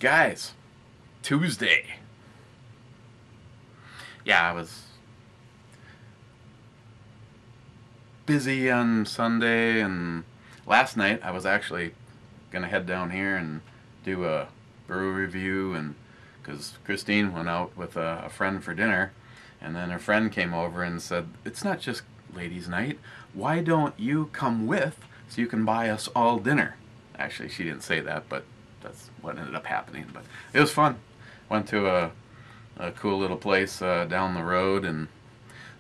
Guys, Tuesday. Yeah, I was busy on Sunday, and last night I was actually gonna head down here and do a brew review, and because Christine went out with a friend for dinner, and then her friend came over and said, "It's not just ladies' night. Why don't you come with so you can buy us all dinner?" Actually, she didn't say that, but that's what ended up happening. But it was fun. Went to a cool little place down the road, and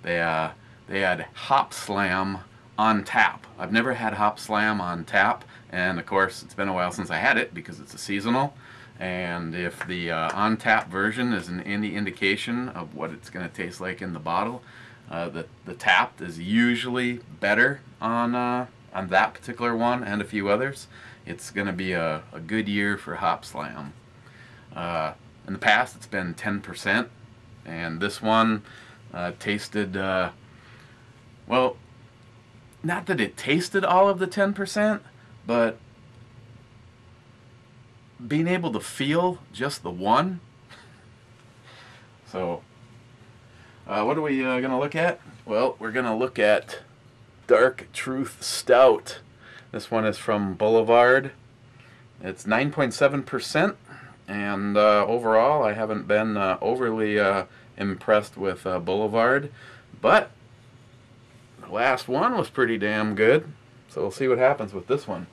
they had Hop Slam on tap. I've never had Hop Slam on tap, and of course it's been a while since I had it because it's a seasonal. And if the on tap version is any indication of what it's going to taste like in the bottle, the tapped is usually better on that particular one and a few others. It's going to be a good year for Hop Slam. In the past, it's been 10%, and this one tasted, well, not that it tasted all of the 10%, but being able to feel just the one. So, what are we going to look at? Well, we're going to look at Dark Truth Stout. This one is from Boulevard. It's 9.7%, and overall I haven't been overly impressed with Boulevard, but the last one was pretty damn good, so we'll see what happens with this one.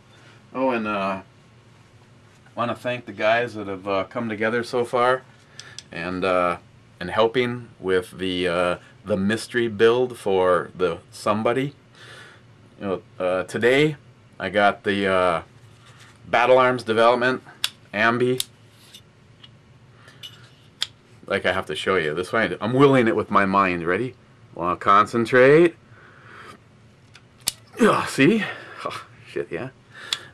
Oh, and I want to thank the guys that have come together so far and helping with the mystery build for the somebody. You know, today I got the Battle Arms Development Ambi. Like, I have to show you this way. I'm willing it with my mind. Ready? Want to concentrate? See? Oh, shit, yeah.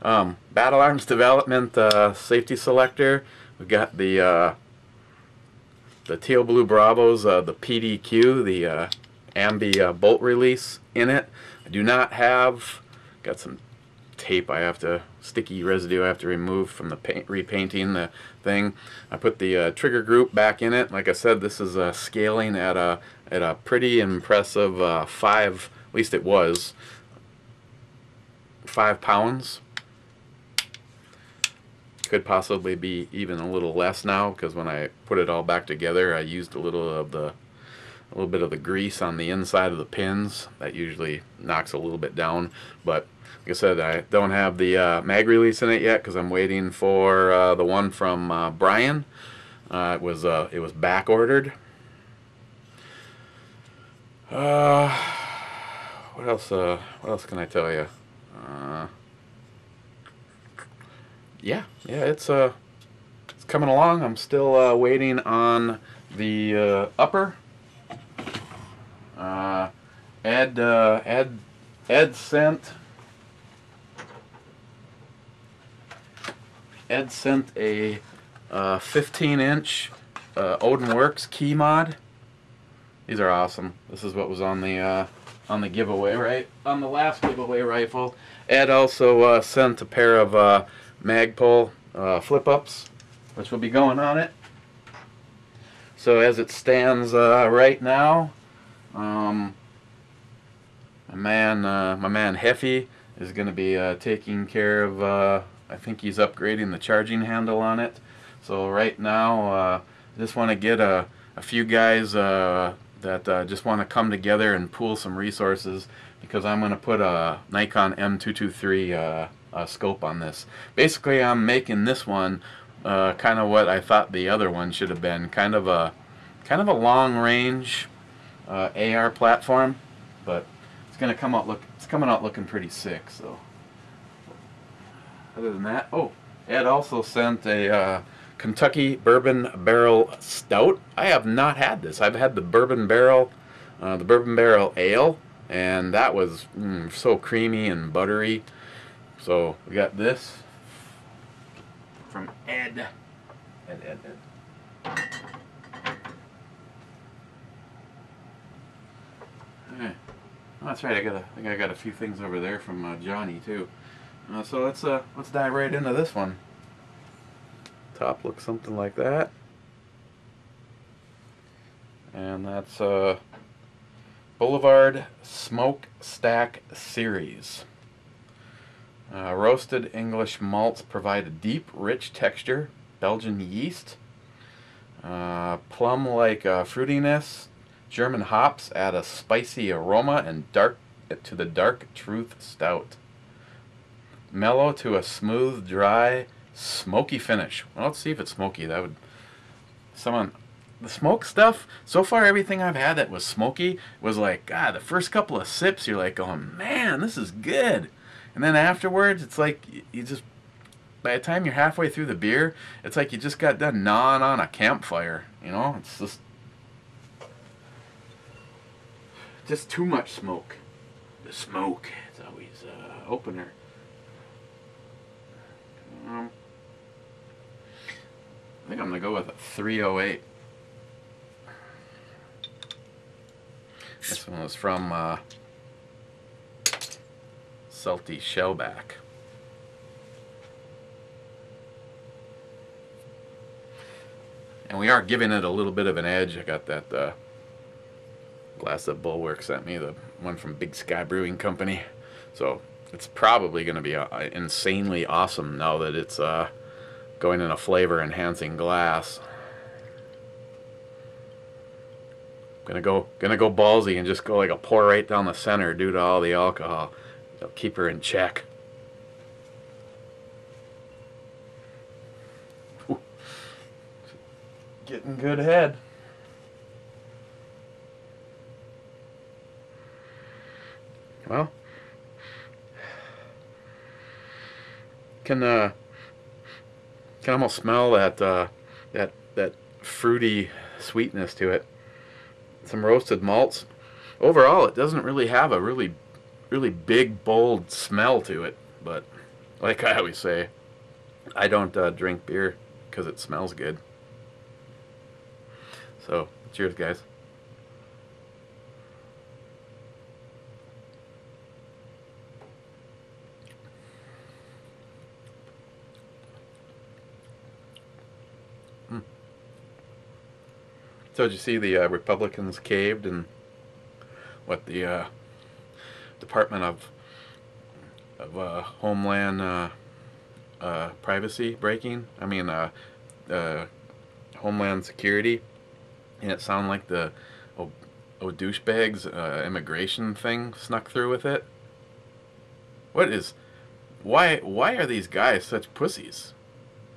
Battle Arms Development Safety Selector. We've got the Teal Blue Bravos, the PDQ, the Ambi bolt release in it. I do not have, got some tape sticky residue I have to remove from the repainting the thing. I put the trigger group back in it. Like I said, this is scaling at a pretty impressive 5, at least it was, 5 pounds. Could possibly be even a little less now, because when I put it all back together, I used a little bit of the grease on the inside of the pins. That usually knocks a little bit down. But like I said, I don't have the mag release in it yet because I'm waiting for the one from Brian. It was back ordered. What else can I tell you? Yeah, it's coming along. I'm still waiting on the upper. Ed sent a 15-inch Odin Works key mod. These are awesome. This is what was on the giveaway, right? On the last giveaway rifle. Ed also sent a pair of Magpul flip-ups, which will be going on it. So as it stands right now, my man Heffy is going to be taking care of, I think he's upgrading the charging handle on it. So right now, I just want to get a few guys that just want to come together and pool some resources, because I'm going to put a Nikon M223 scope on this. Basically, I'm making this one kind of what I thought the other one should have been, kind of a long range AR platform, but it's coming out looking pretty sick. So other than that, oh, Ed also sent a Kentucky Bourbon Barrel Stout. I have not had this. I've had the Bourbon Barrel Ale, and that was so creamy and buttery. So we got this from Ed. Ed. Alright. Oh, that's right. I think I got a few things over there from Johnny too. So let's dive right into this one. Top looks something like that. And that's Boulevard Smokestack Series. Roasted English malts provide a deep, rich texture. Belgian yeast. Plum-like fruitiness. German hops add a spicy aroma and dark to the Dark Truth Stout. Mellow to a smooth, dry, smoky finish. Well, let's see if it's smoky. That would... The smoke stuff, so far everything I've had that was smoky was like, God, the first couple of sips you're like going, man, this is good. And then afterwards, it's like you just, by the time you're halfway through the beer, it's like you just got done gnawing on a campfire. You know, it's just too much smoke. The smoke is always opener. I think I'm going to go with a 308. This one was from Salty Shellback. And we are giving it a little bit of an edge. I got that glass that Bulwark sent me, the one from Big Sky Brewing Company. So it's probably going to be insanely awesome now that it's going in a flavor enhancing glass. Gonna go ballsy and just go like a pour right down the center due to all the alcohol. It'll keep her in check. Ooh. Getting good head. Well, can almost smell that that fruity sweetness to it. Some roasted malts. Overall, it doesn't really have a really big, bold smell to it. But like I always say, I don't drink beer because it smells good. So, cheers, guys. So did you see the Republicans caved and what the Department of Homeland Privacy breaking? I mean, Homeland Security, and it sounded like the douchebags immigration thing snuck through with it. Why are these guys such pussies?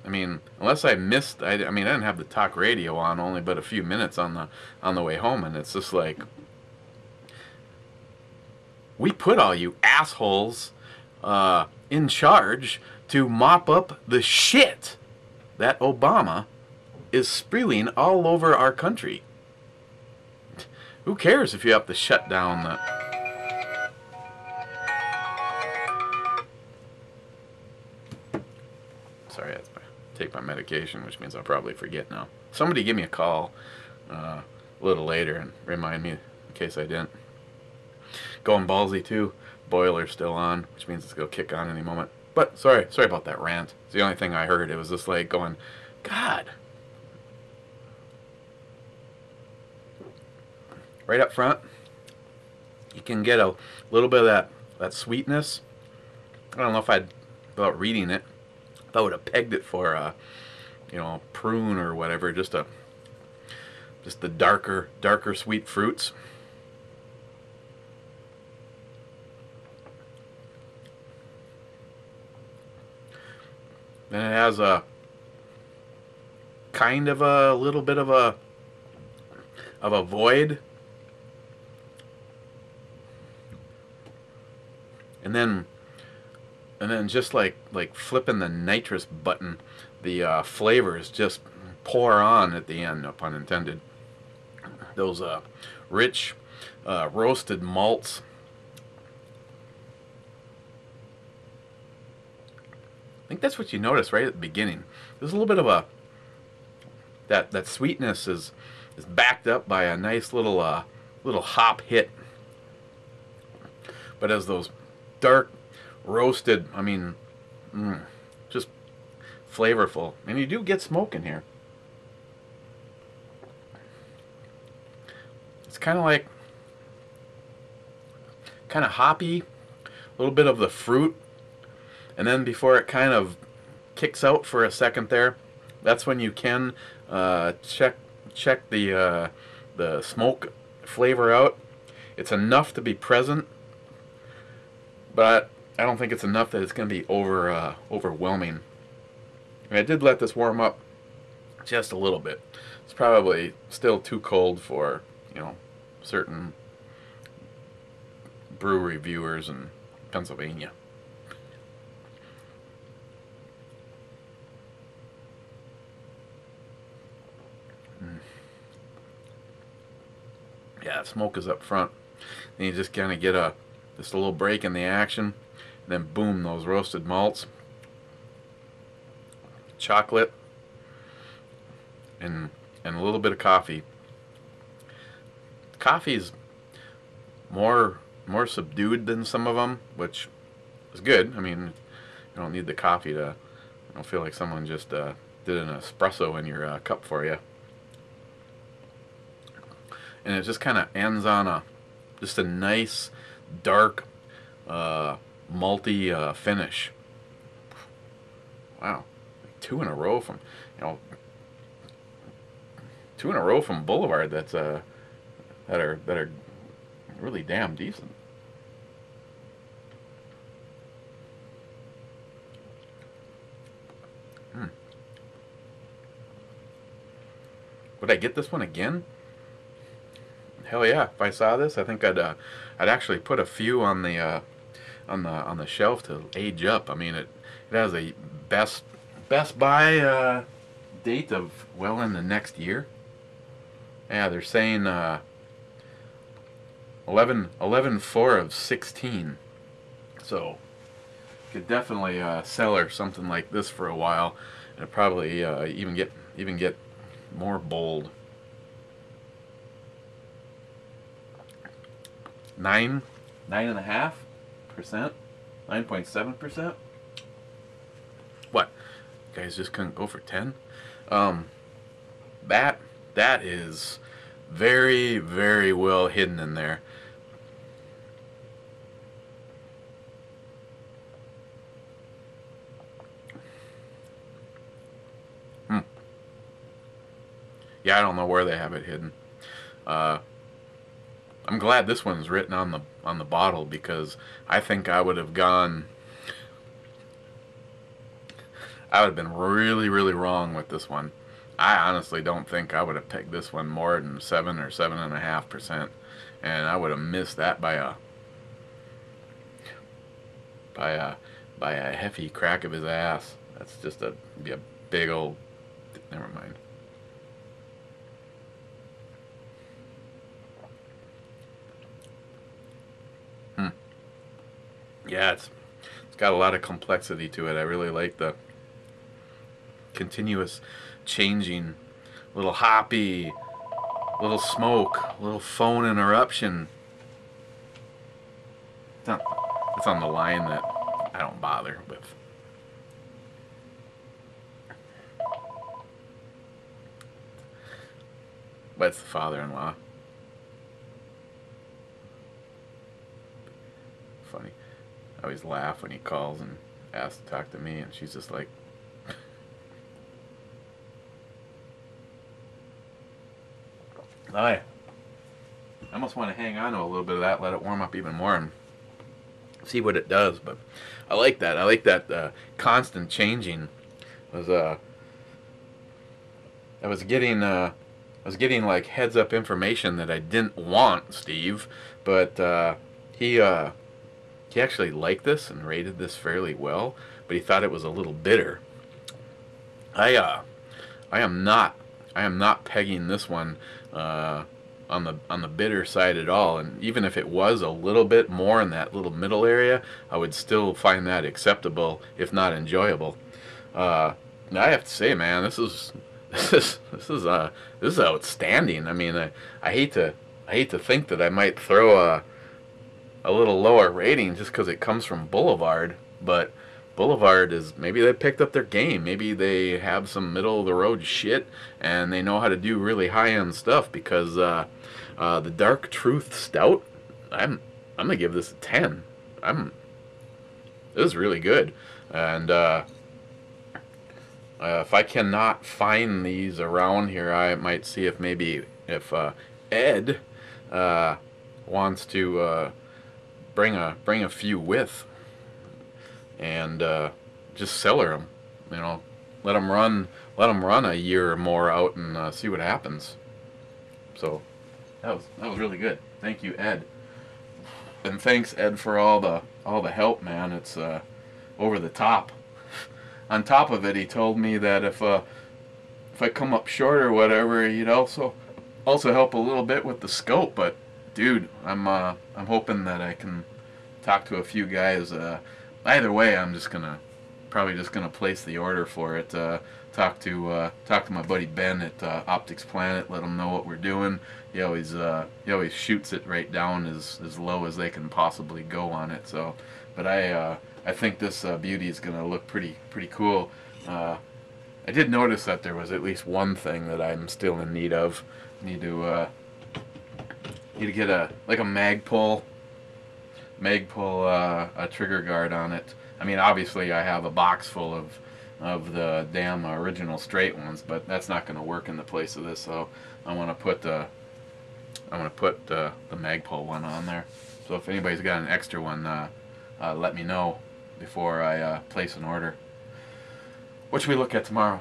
I mean, unless I missed, I mean, I didn't have the talk radio on only but a few minutes on the way home, and it's just like, we put all you assholes in charge to mop up the shit that Obama is spewing all over our country. Who cares if you have to shut down the... Sorry, that's take my medication, which means I'll probably forget now. Somebody give me a call a little later and remind me in case I didn't. Going ballsy too. Boiler's still on, which means it's going to kick on any moment. But sorry about that rant. It's the only thing I heard. It was just like going, God. Right up front, you can get a little bit of that sweetness. I don't know if without reading it, I would have pegged it for prune or whatever, just the darker sweet fruits. Then it has a kind of a little bit of a void, and then just like flipping the nitrous button, the flavors just pour on at the end, no pun intended. Those rich roasted malts. I think that's what you notice right at the beginning. There's a little bit of that sweetness is backed up by a nice little hop hit. But as those dark roasted, I mean, just flavorful, and you do get smoke in here. It's kind of like, kind of hoppy, a little bit of the fruit, and then before it kind of kicks out for a second there, that's when you can check the smoke flavor out. It's enough to be present, but I don't think it's enough that it's going to be overwhelming. And I did let this warm up just a little bit. It's probably still too cold for, you know, certain brewery viewers in Pennsylvania. Yeah, smoke is up front. Then you just kind of get just a little break in the action. And then boom, those roasted malts, chocolate, and a little bit of coffee. Coffee's more subdued than some of them, which is good. I mean, you don't need the coffee to, I don't feel like someone just did an espresso in your cup for you. And it just kind of ends on just a nice dark malty finish. Wow, two in a row from, you know, two in a row from Boulevard. That's that are really damn decent. Would I get this one again? Hell yeah! If I saw this, I think I'd actually put a few on the shelf to age up. I mean, it has a best buy date of well in the next year. Yeah, they're saying 11/4 of 16. So could definitely sell her something like this for a while, and probably even get more bold. 9.5%, 9.7%. What? You guys just couldn't go for 10? That is very, very well hidden in there. Yeah, I don't know where they have it hidden. I'm glad this one's written on the bottle, because I think I would have been really, really wrong with this one. I honestly don't think I would have pegged this one more than 7 or 7.5%, and I would have missed that by a hefty crack of his ass. That's just be a big old. Never mind. Yeah, it's got a lot of complexity to it. I really like the continuous changing, little hoppy, little smoke, little phone interruption. It's on the line that I don't bother with. But it's the father-in-law. Funny. I always laugh when he calls and asks to talk to me, and she's just like, I almost want to hang on to a little bit of that, let it warm up even more, and see what it does. But I like that. I like that constant changing. I was getting like heads up information that I didn't want, Steve, but he actually liked this and rated this fairly well, but he thought it was a little bitter. I am not pegging this one on the bitter side at all, and even if it was a little bit more in that little middle area, I would still find that acceptable, if not enjoyable. I have to say, man, this is outstanding. I mean, I hate to think that I might throw a little lower rating just because it comes from Boulevard, but Boulevard is, maybe they picked up their game. Maybe they have some middle of the road shit and they know how to do really high end stuff, because the Dark Truth Stout, I'm gonna give this a 10. It was really good. And if I cannot find these around here, I might see if maybe if Ed wants to bring a few with, and just cellar them. You know, let them run a year or more out and see what happens. So that was really good. Thank you, Ed. And thanks, Ed, for all the help, man. It's over the top. On top of it, he told me that if I come up short or whatever, he'd also help a little bit with the scope. But dude, I'm hoping that I can talk to a few guys. Either way, I'm probably just gonna place the order for it. Talk to my buddy Ben at Optics Planet. Let him know what we're doing. He always shoots it right down as low as they can possibly go on it. So, but I think this beauty is gonna look pretty cool. I did notice that there was at least one thing that I'm still in need of. Need to get a Magpul a trigger guard on it. I mean, obviously I have a box full of the damn original straight ones, but that's not going to work in the place of this. So I want to put the Magpul one on there. So if anybody's got an extra one, let me know before I place an order. What should we look at tomorrow?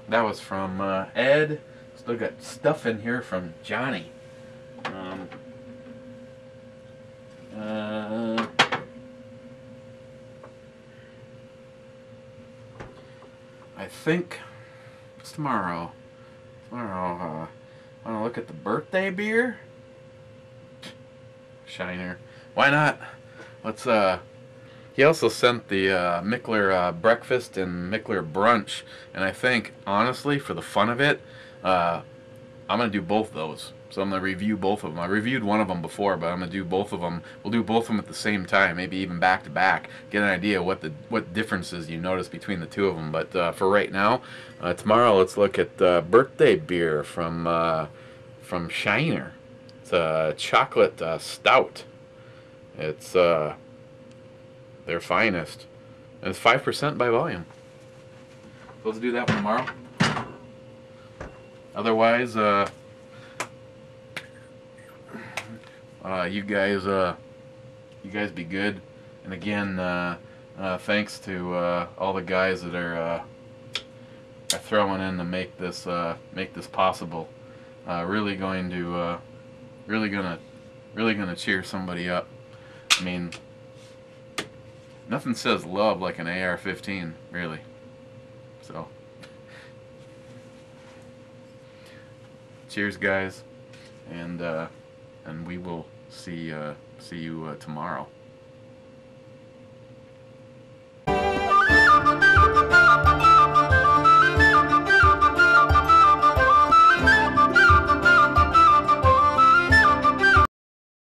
That was from Ed. Still got stuff in here from Johnny. I think it's tomorrow. Want to look at the birthday beer? Shiner. Why not? Let's. He also sent the Mickler breakfast and Mickler brunch, and I think, honestly, for the fun of it, I'm gonna do both those. So I'm gonna review both of them. I reviewed one of them before, but I'm gonna do both of them. We'll do both of them at the same time, maybe even back to back. Get an idea what differences you notice between the two of them. But for right now, tomorrow let's look at birthday beer from Shiner. It's a chocolate stout. It's their finest, and it's 5% by volume. So let's do that one tomorrow. Otherwise, you guys be good. And again, thanks to all the guys that are throwing in to make this possible. Really gonna cheer somebody up. I mean, nothing says love like an AR-15, really. So, cheers, guys, and we will see you tomorrow.